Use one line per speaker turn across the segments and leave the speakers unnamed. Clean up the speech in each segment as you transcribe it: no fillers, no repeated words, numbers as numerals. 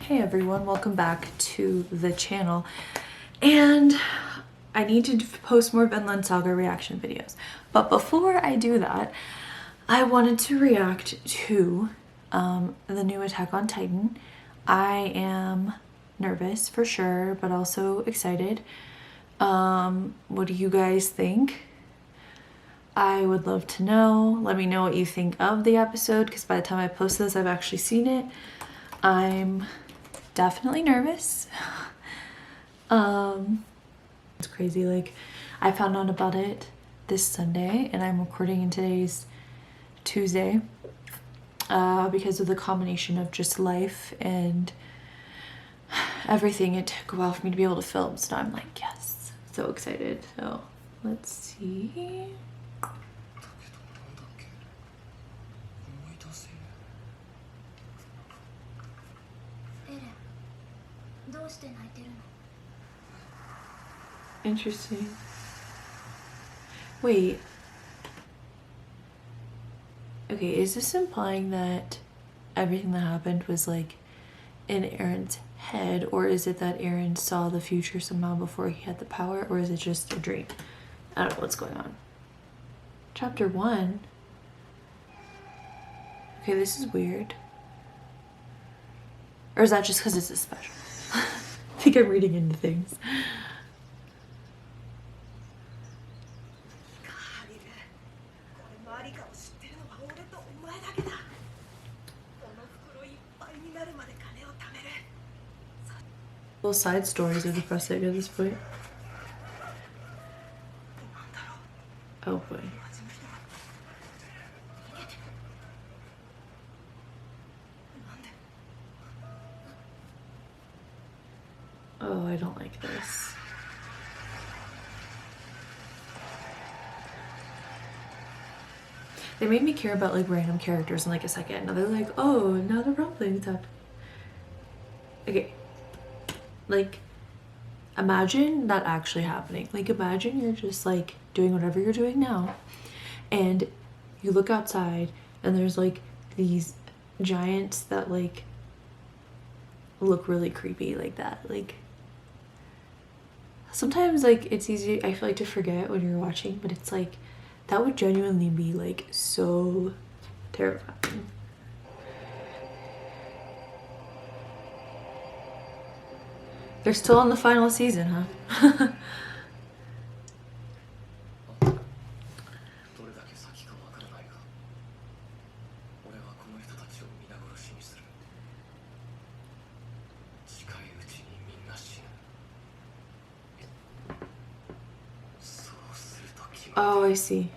Hey everyone, welcome back to the channel. And I need to post more Vinland Saga reaction videos. But before I do that, I wanted to react to the new Attack on Titan. I am nervous for sure, but also excited. What do you guys think? I would love to know. Let me know what you think of the episode, because by the time I post this, I've actually seen it. I'm definitely nervous. It's crazy, like I found out about it this Sunday and I'm recording in today's Tuesday because of the combination of just life and everything. It took a while for me to be able to film, so now I'm like, yes, so excited. So let's see. Interesting. Wait. Okay, is this implying that everything that happened was like in Aaron's head, or is it that Aaron saw the future somehow before he had the power, or is it just a dream? I don't know what's going on. Chapter 1. Okay, this is weird. Or is that just because it's a special? I think I'm reading into things. Little side stories are depressing at this point. Oh boy. Oh, I don't like this. They made me care about like random characters in like a second. Now they're like, oh, now the role-playing time. Okay. Like, imagine that actually happening. Like, imagine you're just like doing whatever you're doing now and you look outside and there's like these giants that like look really creepy like that. Like, sometimes like it's easy, I feel like, to forget when you're watching, but it's like that would genuinely be like so terrifying. They're still on the final season, huh? Oh, I see.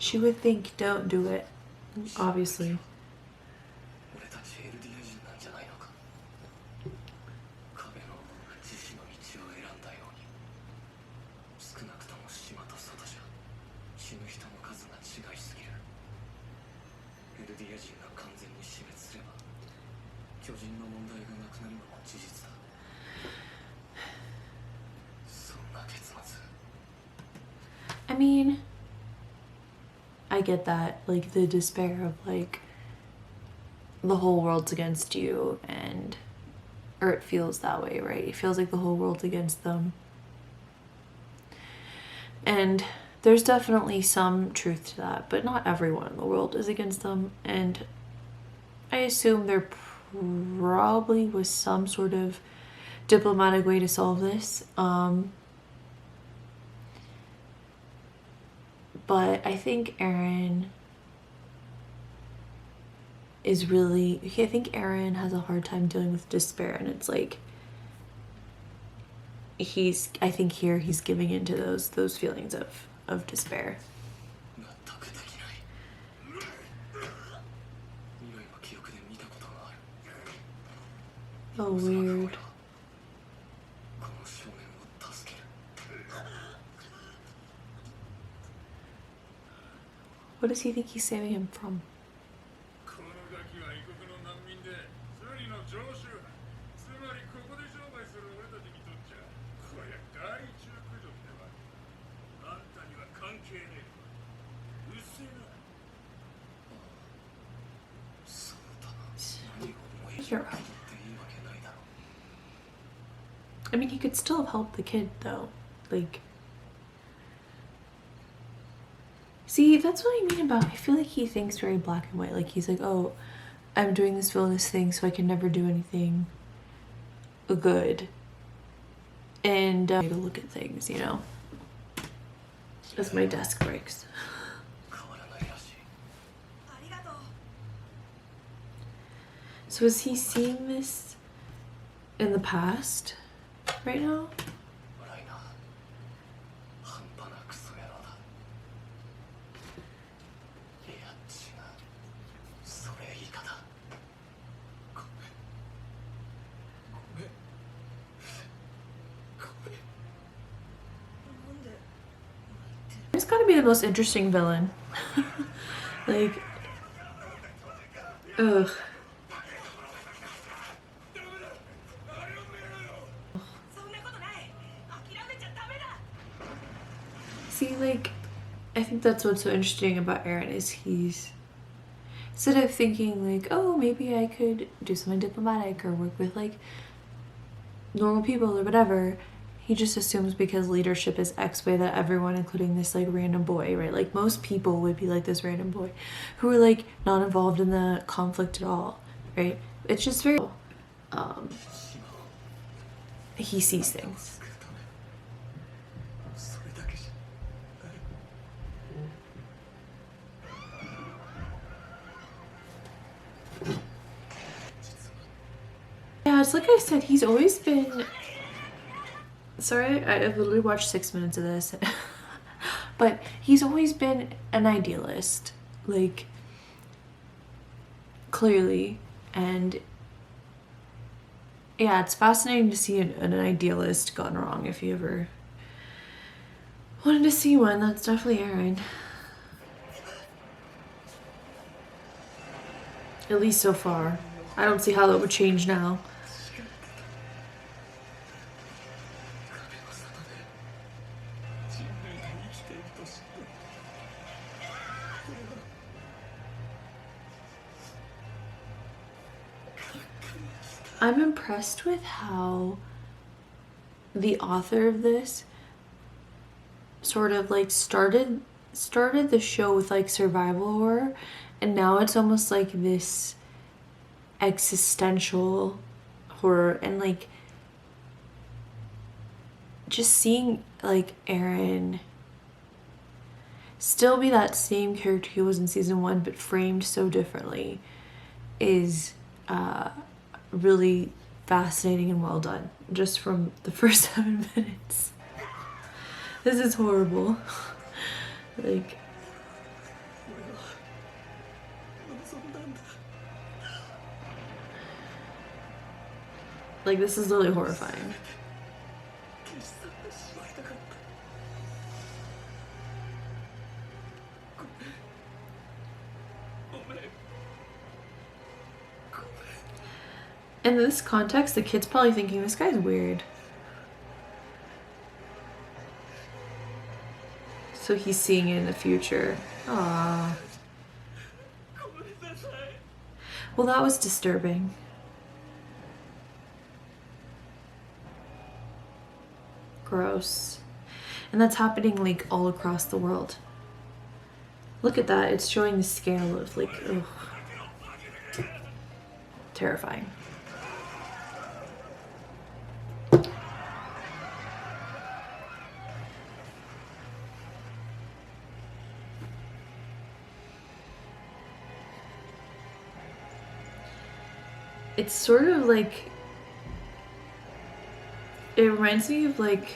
She would think, don't do it, obviously. I mean, I get that, like the despair of like the whole world's against you, and or it feels that way, right? It feels like the whole world's against them. And there's definitely some truth to that, but not everyone in the world is against them. And I assume there probably was some sort of diplomatic way to solve this. But I think Eren is really, I think Eren has a hard time dealing with despair, and it's like I think here he's giving into those feelings of despair. Oh, weird. What does he think he's saving him from? hero. I mean, he could still have helped the kid, though. Like, see, that's what I mean about, I feel like he thinks very black and white. Like, he's like, oh, I'm doing this villainous thing, so I can never do anything good. And to look at things, you know, as my desk breaks. So is he seeing this in the past right now? He's gotta be the most interesting villain. Like, ugh. See, like, I think that's what's so interesting about Eren is he's, instead of thinking like, oh, maybe I could do something diplomatic or work with like normal people or whatever, he just assumes because leadership is X way that everyone, including this like random boy, right? Like most people would be like this random boy who are like not involved in the conflict at all, right? It's just very, he sees things. Yeah, it's like I said, he's always been, sorry, I've literally watched 6 minutes of this, but he's always been an idealist, like, clearly, and yeah, it's fascinating to see an idealist gone wrong. If you ever wanted to see one, that's definitely Eren. At least so far. I don't see how that would change now. I'm impressed with how the author of this sort of like started the show with like survival horror, and now it's almost like this existential horror, and like just seeing like Eren still be that same character he was in season 1 but framed so differently is really fascinating and well done just from the first 7 minutes. This is horrible. Like this is literally horrifying. In this context, the kid's probably thinking, this guy's weird. So he's seeing it in the future. Aww. Well, that was disturbing. Gross. And that's happening like all across the world. Look at that. It's showing the scale of like, ugh. Terrifying. It's sort of like, it reminds me of like,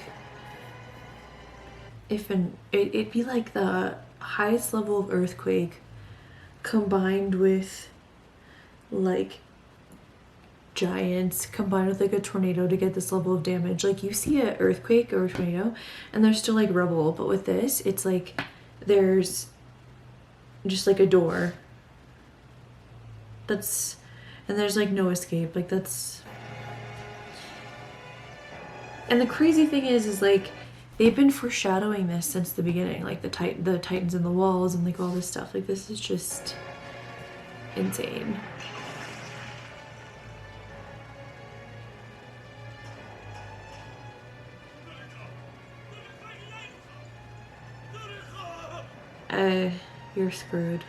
if it'd be like the highest level of earthquake combined with like giants combined with like a tornado to get this level of damage. Like you see an earthquake or a tornado and there's still like rubble, but with this it's like there's just like a door that's, and there's like no escape. Like that's, and the crazy thing is like they've been foreshadowing this since the beginning, like the titans in the walls and like all this stuff. Like this is just insane. you're screwed.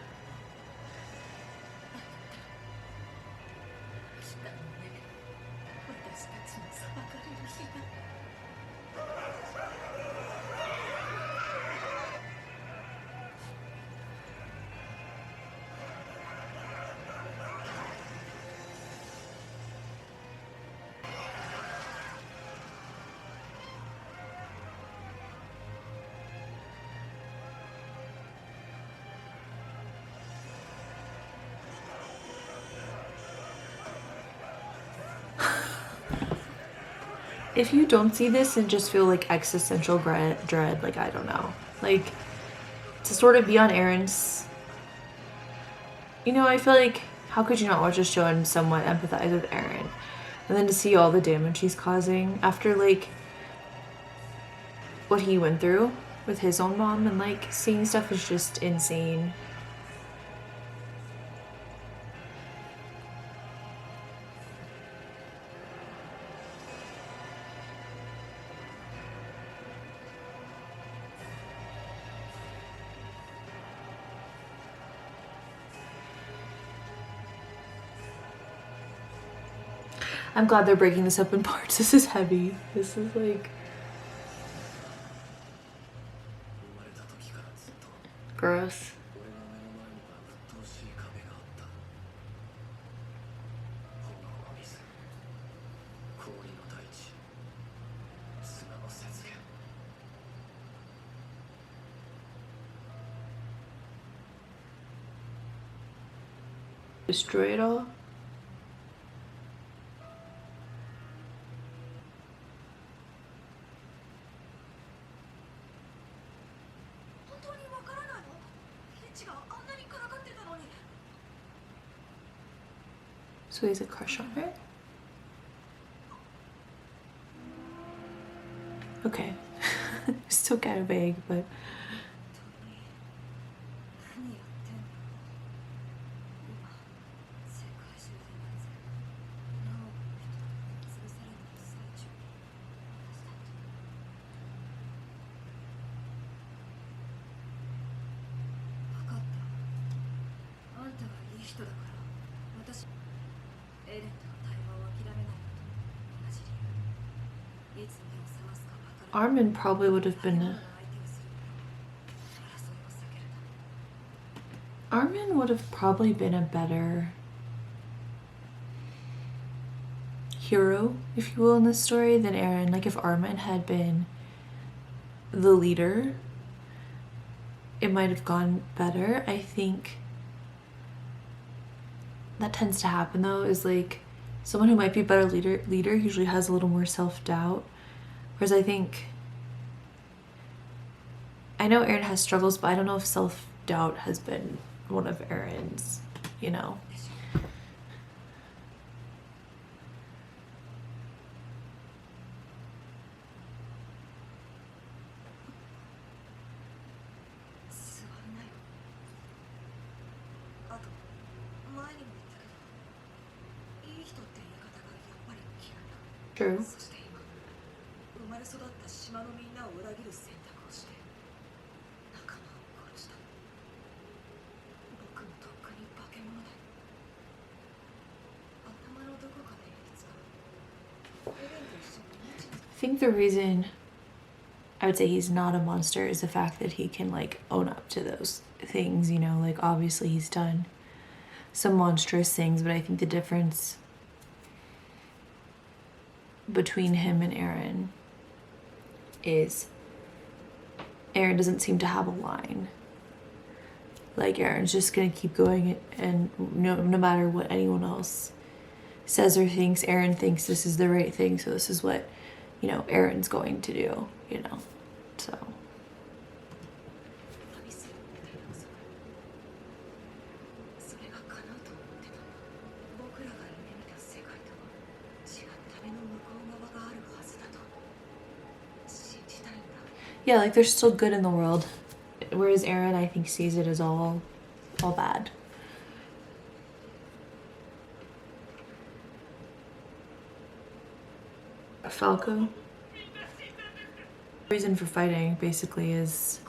If you don't see this and just feel like existential dread, like, I don't know. Like, to sort of be on Eren's... You know, I feel like, how could you not watch a show and somewhat empathize with Eren? And then to see all the damage he's causing after, like, what he went through with his own mom, and, like, seeing stuff is just insane. I'm glad they're breaking this up in parts. This is heavy. This is like... gross. Destroy it all? So he's a crush on her? Okay. Still kind of vague, but... Armin probably would have been a... Armin would have probably been a better hero, if you will, in this story than Eren. Like, if Armin had been the leader, it might have gone better. I think that tends to happen, though, is like someone who might be a better leader usually has a little more self-doubt. Whereas I think, I know Eren has struggles, but I don't know if self-doubt has been one of Eren's, you know. True. I think the reason I would say he's not a monster is the fact that he can, like, own up to those things, you know. Like, obviously he's done some monstrous things, but I think the difference between him and Eren is Eren doesn't seem to have a line. Like, Eren's just gonna keep going, and no matter what anyone else says or thinks, Eren thinks this is the right thing, so this is what, you know, Eren's going to do, you know, so. Yeah, like, there's still good in the world, whereas Eren, I think, sees it as all bad. Falco. The reason for fighting basically is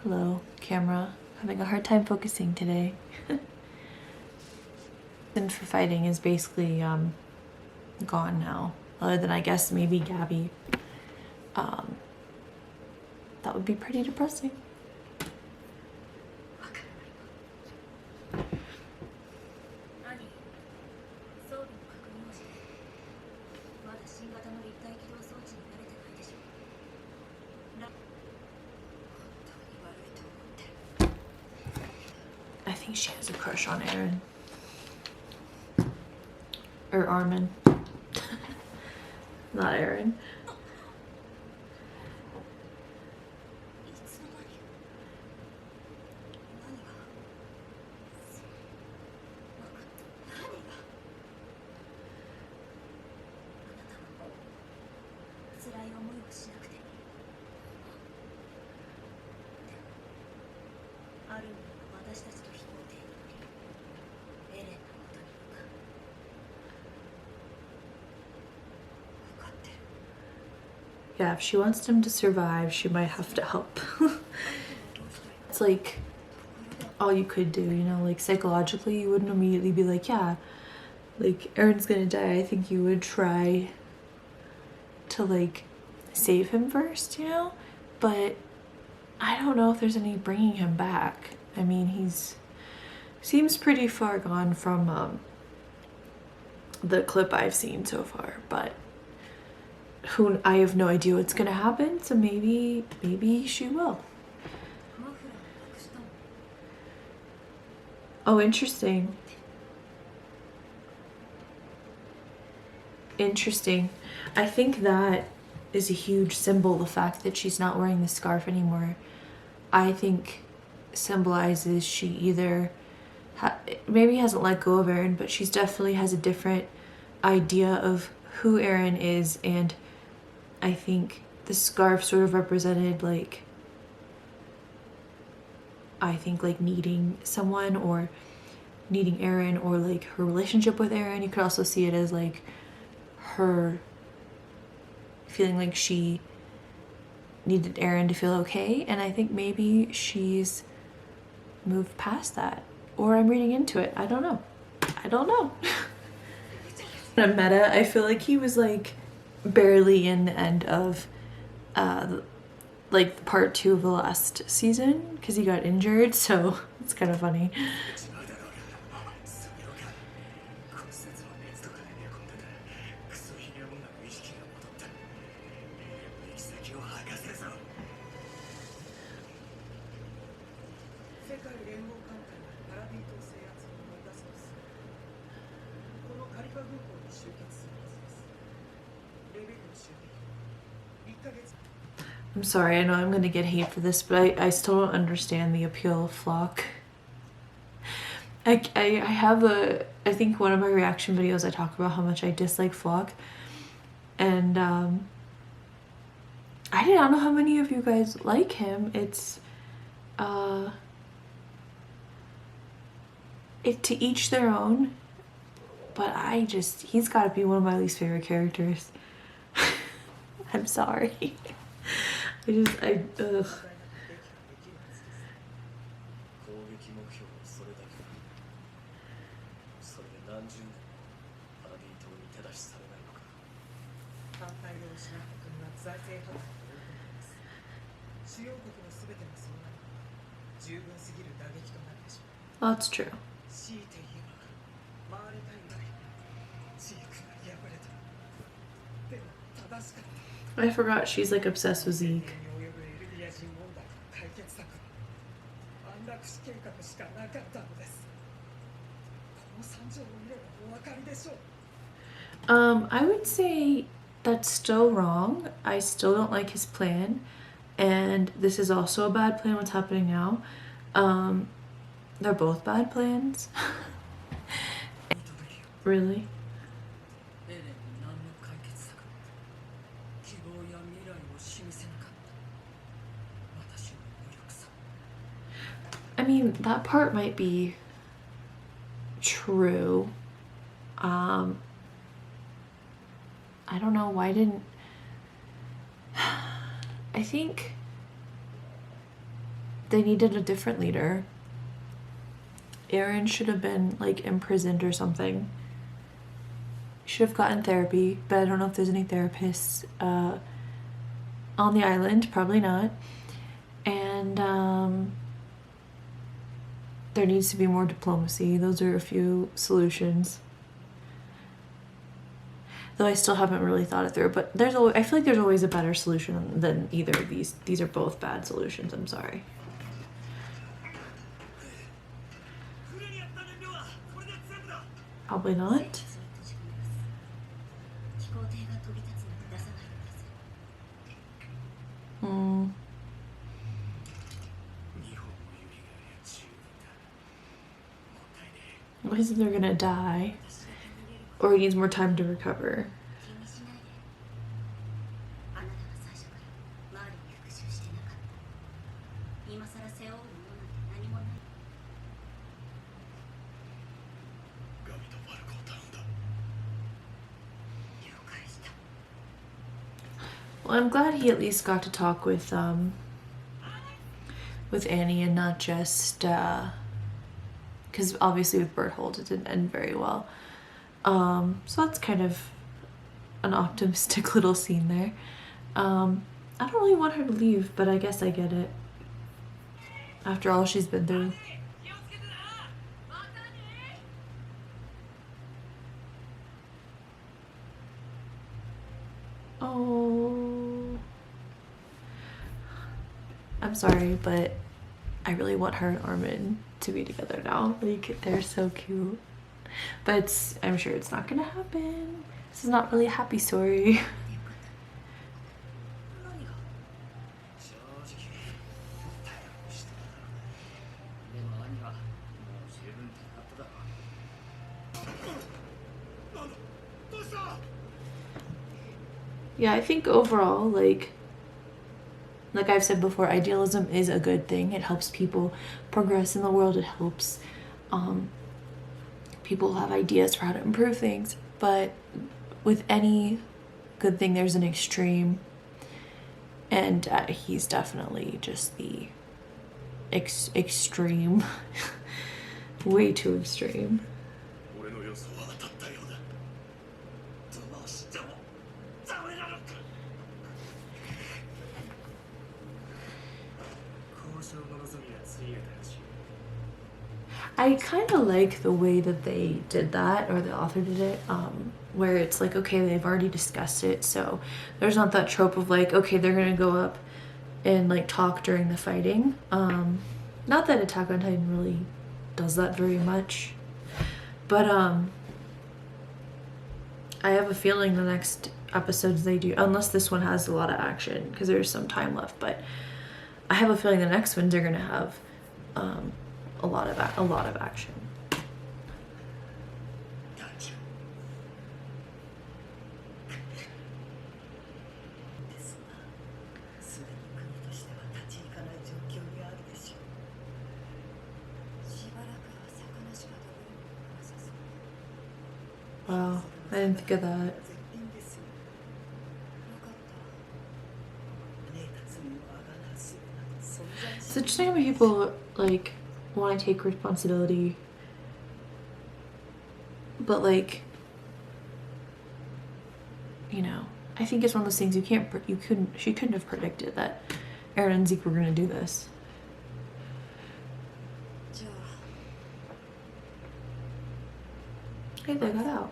Hello, camera. Having a hard time focusing today. And for fighting is basically gone now. Other than I guess maybe Gabby. That would be pretty depressing. I think she has a crush on Aaron. Or Armin. Not Aaron. Yeah, if she wants him to survive, she might have to help. It's like all you could do, you know, like psychologically you wouldn't immediately be like, yeah, like Aaron's gonna die. I think you would try to like save him first, you know? But I don't know if there's any bringing him back. I mean, he's seems pretty far gone from the clip I've seen so far, but I have no idea what's gonna happen, so maybe she will. Oh, interesting. Interesting. I think that is a huge symbol, the fact that she's not wearing the scarf anymore. I think symbolizes she either maybe hasn't let go of Aaron, but she's definitely has a different idea of who Aaron is, and I think the scarf sort of represented like, I think like needing someone or needing Aaron, or like her relationship with Aaron. You could also see it as like her feeling like she needed Aaron to feel okay, and I think maybe she's moved past that, or I'm reading into it. I don't know. In a meta, I feel like he was like barely in the end of like part 2 of the last season because he got injured, so it's kind of funny. I'm sorry, I know I'm gonna get hate for this, but I still don't understand the appeal of Flock. I have I think one of my reaction videos I talk about how much I dislike Flock, and I don't know how many of you guys like him. It's to each their own, but he's gotta be one of my least favorite characters. I'm sorry. Ugh. Well, that's true. I forgot she's like obsessed with Zeke. I would say that's still wrong. I still don't like his plan, and this is also a bad plan, what's happening now. They're both bad plans. Really? I mean, that part might be true. I don't know, why didn't... I think they needed a different leader. Eren should have been like imprisoned or something. Should have gotten therapy, but I don't know if there's any therapists on the island. Probably not. And there needs to be more diplomacy. Those are a few solutions. Though I still haven't really thought it through. But there's always, I feel like there's always a better solution than either of these. These are both bad solutions. I'm sorry. Probably not. What is it, they're gonna die? Or he needs more time to recover. Well, I'm glad he at least got to talk with Annie and not just because obviously with Berthold it didn't end very well. So that's kind of an optimistic little scene there. I don't really want her to leave, but I guess I get it. After all she's been through. Oh, I'm sorry, but I really want her and Armin to be together now. Like, they're so cute. But I'm sure it's not gonna happen. This is not really a happy story. Yeah, I think overall, like I've said before, idealism is a good thing. It helps people progress in the world. It helps people have ideas for how to improve things. But with any good thing, there's an extreme. And he's definitely just the extreme. Way too extreme. I kind of like the way that they did that, or the author did it, where it's like, okay, they've already discussed it, so there's not that trope of like, okay, they're gonna go up and like talk during the fighting. Not that Attack on Titan really does that very much, but I have a feeling the next episodes they do, unless this one has a lot of action, because there's some time left, but I have a feeling the next ones are gonna have a lot of action. Wow, I didn't think of that. It's interesting when people like want to take responsibility, but like, you know, I think it's one of those things she couldn't have predicted that Eren and Zeke were gonna do this. Hey, they got out.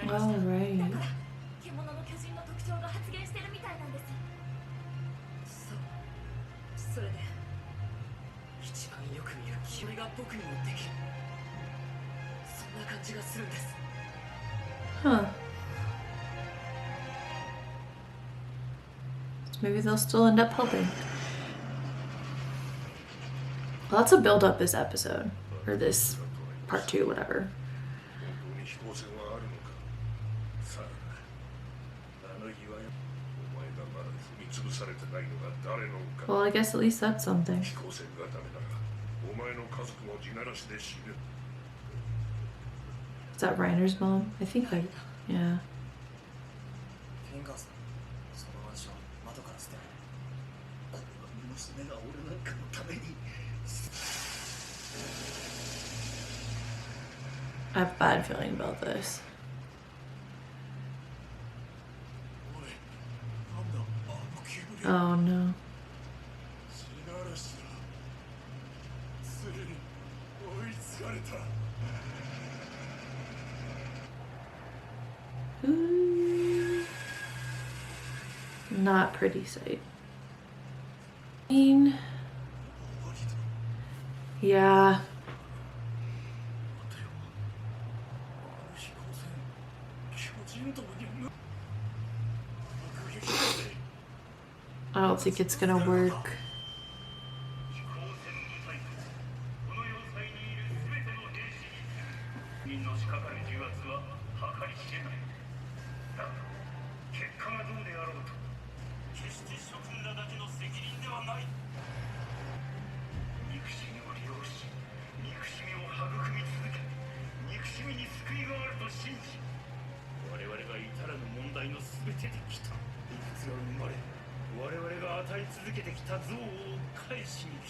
All right. Huh. Maybe they'll still end up helping. Well, that's a build up this episode, or this part 2, whatever. Well, I guess at least that's something. Is that Reiner's mom? I think like, yeah. I have a bad feeling about this. Oh no. Ooh. Not pretty sight. I mean, yeah. I don't think it's gonna work.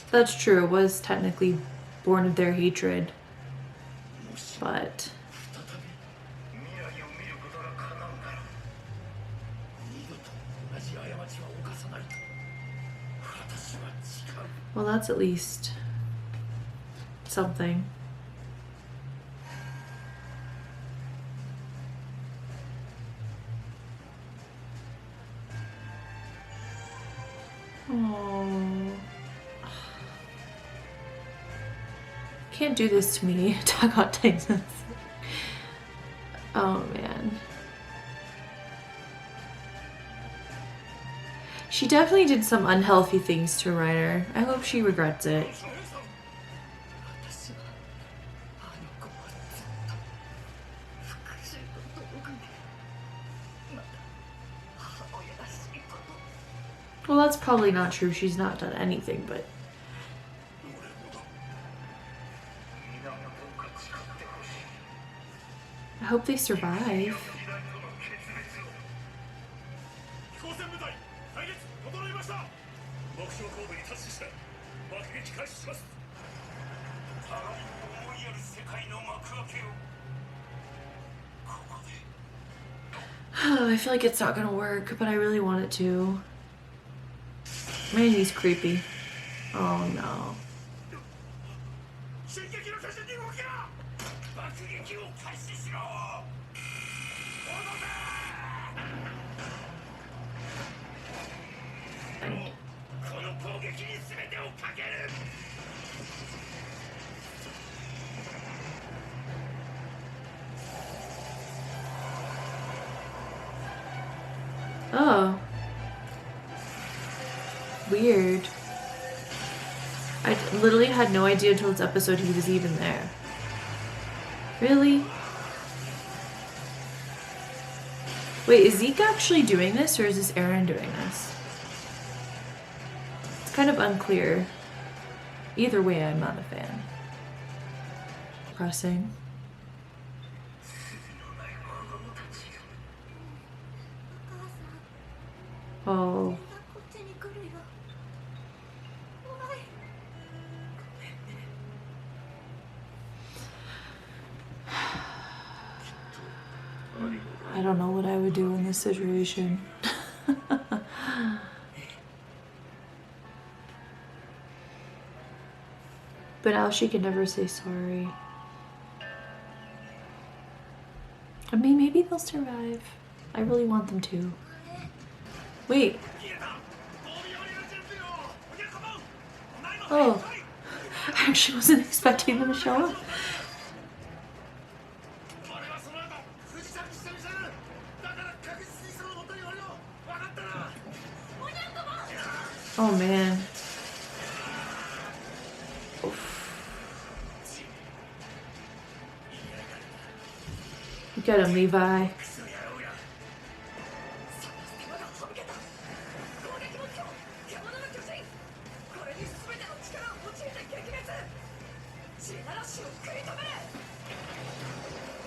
That's true, it was technically born of their hatred, but well, that's at least something. Oh, can't do this to me, Attack on Titans. Oh man. She definitely did some unhealthy things to Reiner. I hope she regrets it. Well, that's probably not true. She's not done anything, but I hope they survive. I feel like it's not gonna work, but I really want it to. Man, he's creepy. Oh no. Oh. Weird. I literally had no idea until this episode he was even there. Really? Wait, is Zeke actually doing this or is this Eren doing this? It's kind of unclear. Either way, I'm not a fan. Pressing. Oh. I don't know what I would do in this situation. But now she can never say sorry. I mean, maybe they'll survive. I really want them to. Wait. Oh. I actually wasn't expecting them to show up. Oh man. Oof. Get him, Levi.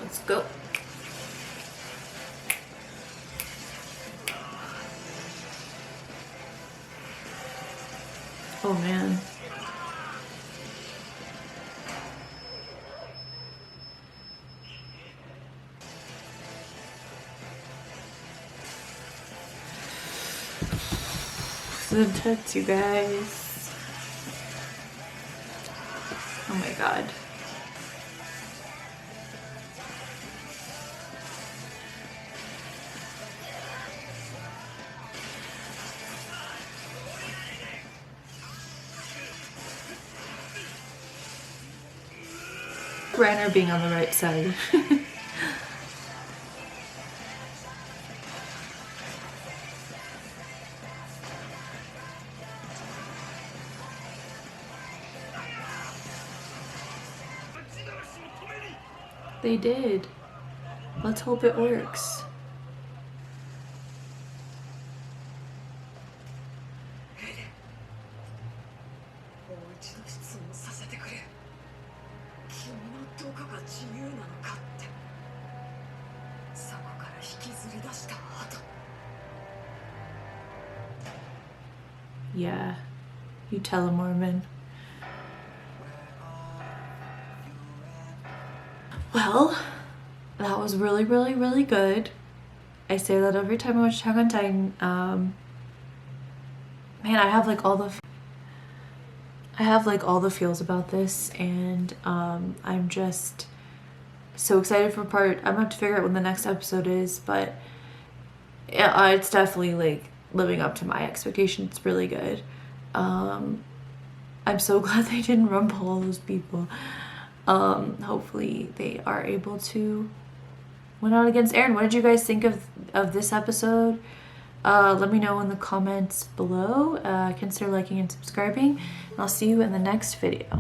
Let's go. Oh man. This is intense, you guys. Oh my god. Reiner being on the right side. They did. Let's hope it works. Yeah, you tell him, Mormon. Well, that was really, really, really good. I say that every time I watch Attack on Titan. Man, I have like all the feels about this, and I'm just so excited for I'm gonna have to figure out when the next episode is, but it's definitely like living up to my expectations. It's really good. I'm so glad they didn't rumble all those people. Hopefully they are able to win out against Eren. What did you guys think of this episode? Let me know in the comments below. Consider liking and subscribing, and I'll see you in the next video.